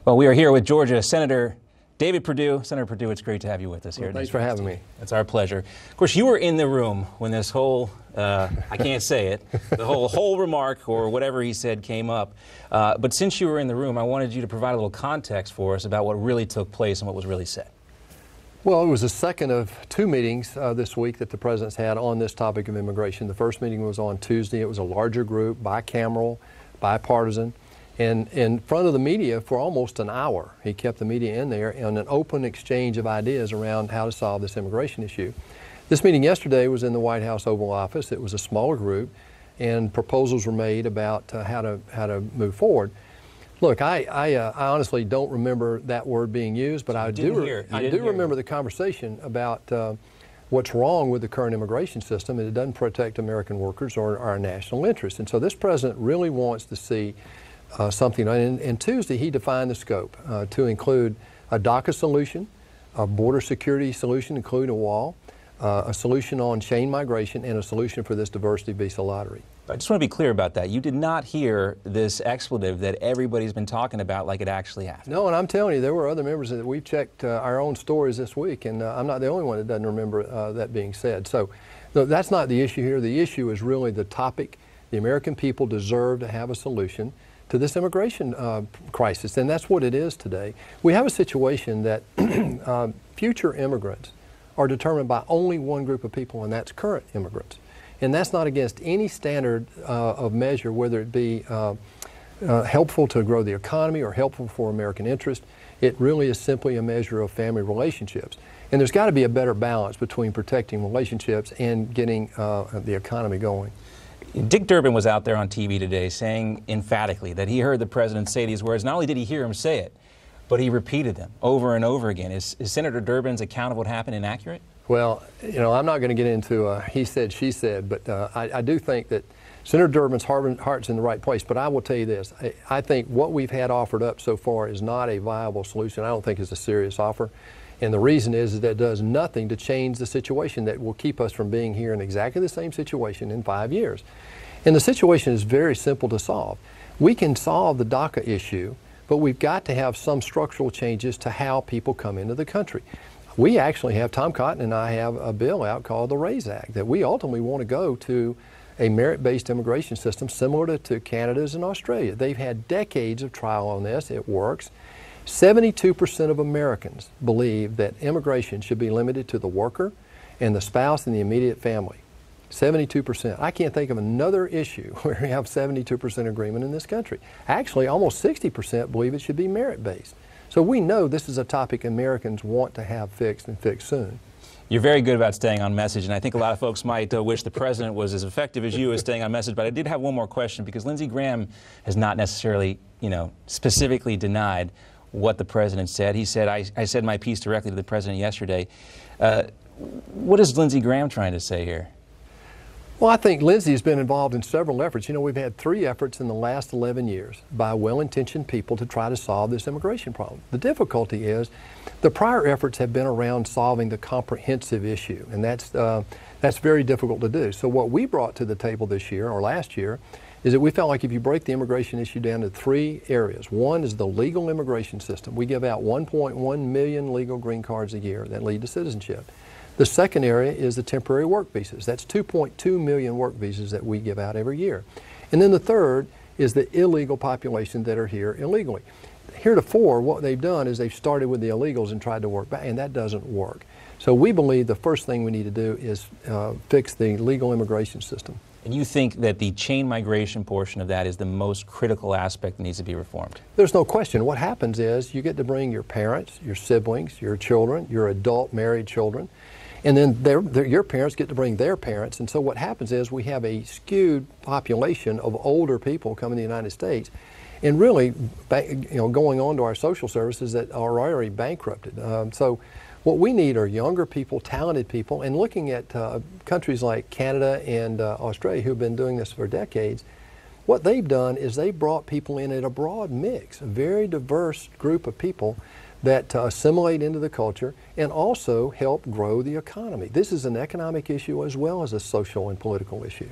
Well, we are here with Georgia Senator David Perdue. Senator Perdue, it's great to have you with us here. Well, thanks for having me. It's our pleasure. Of course, you were in the room when this whole, I can't say it, the whole remark or whatever he said came up. But since you were in the room, I wanted you to provide a little context for us about what really took place and what was really said. Well, it was the second of two meetings this week that the President's had on this topic of immigration. The first meeting was on Tuesday. It was a larger group, bicameral, bipartisan. And in front of the media for almost an hour, he kept the media in there in an open exchange of ideas around how to solve this immigration issue. This meeting yesterday was in the White House Oval Office. It was a smaller group, and proposals were made about how to move forward. Look, I honestly don't remember that word being used, but I do remember the conversation about what's wrong with the current immigration system, and it doesn't protect American workers or our national interests. And so this president really wants to see something. And Tuesday, he defined the scope to include a DACA solution, a border security solution, including a wall, a solution on chain migration, and a solution for this diversity visa lottery. I just want to be clear about that. You did not hear this expletive that everybody's been talking about like it actually happened. No, and I'm telling you, there were other members that we've checked our own stories this week, and I'm not the only one that doesn't remember that being said. So that's not the issue here. The issue is really the topic. The American people deserve to have a solution to this immigration crisis, and that's what it is today. We have a situation that future immigrants are determined by only one group of people, and that's current immigrants. And that's not against any standard of measure, whether it be helpful to grow the economy or helpful for American interest. It really is simply a measure of family relationships. And there's got to be a better balance between protecting relationships and getting the economy going. Dick Durbin was out there on TV today saying emphatically that he heard the president say these words. Not only did he hear him say it, but he repeated them over and over again. Is Senator Durbin's account of what happened inaccurate? Well, you know, I'm not going to get into he said, she said, but I do think that Senator Durbin's heart's in the right place. But I will tell you this, I think what we've had offered up so far is not a viable solution. I don't think it's a serious offer. And the reason is that it does nothing to change the situation that will keep us from being here in exactly the same situation in 5 years. And the situation is very simple to solve. We can solve the DACA issue, but we've got to have some structural changes to how people come into the country. We actually have, Tom Cotton and I have a bill out called the RAISE Act that we ultimately want to go to a merit-based immigration system similar to Canada's and Australia. They've had decades of trial on this. It works. 72% of Americans believe that immigration should be limited to the worker and the spouse and the immediate family. 72%. I can't think of another issue where we have 72% agreement in this country. Actually, almost 60% believe it should be merit-based. So we know this is a topic Americans want to have fixed and fixed soon. You're very good about staying on message, and I think a lot of folks might wish the president was as effective as you as staying on message. But I did have one more question, because Lindsey Graham has not necessarily, specifically denied what the president said. He said, I said my piece directly to the president yesterday. What is Lindsey Graham trying to say here? Well, I think Lindsey's been involved in several efforts. We've had 3 efforts in the last 11 years by well-intentioned people to try to solve this immigration problem. The difficulty is the prior efforts have been around solving the comprehensive issue, and that's very difficult to do. So what we brought to the table this year, or last year, is that we felt like if you break the immigration issue down to 3 areas. One is the legal immigration system. We give out 1.1 million legal green cards a year that lead to citizenship. The second area is the temporary work visas. That's 2.2 million work visas that we give out every year. And then the third is the illegal population that are here illegally. Heretofore, what they've done is they've started with the illegals and tried to work back, and that doesn't work. So we believe the first thing we need to do is fix the legal immigration system. And you think that the chain migration portion of that is the most critical aspect that needs to be reformed? There's no question. What happens is you get to bring your parents, your siblings, your children, your adult married children, and then your parents get to bring their parents. And so what happens is we have a skewed population of older people coming to the United States and really going on to our social services that are already bankrupted. So what we need are younger people, talented people, and looking at countries like Canada and Australia who have been doing this for decades, what they've done is they've brought people in at a broad mix, a very diverse group of people that assimilate into the culture and also help grow the economy. This is an economic issue as well as a social and political issue.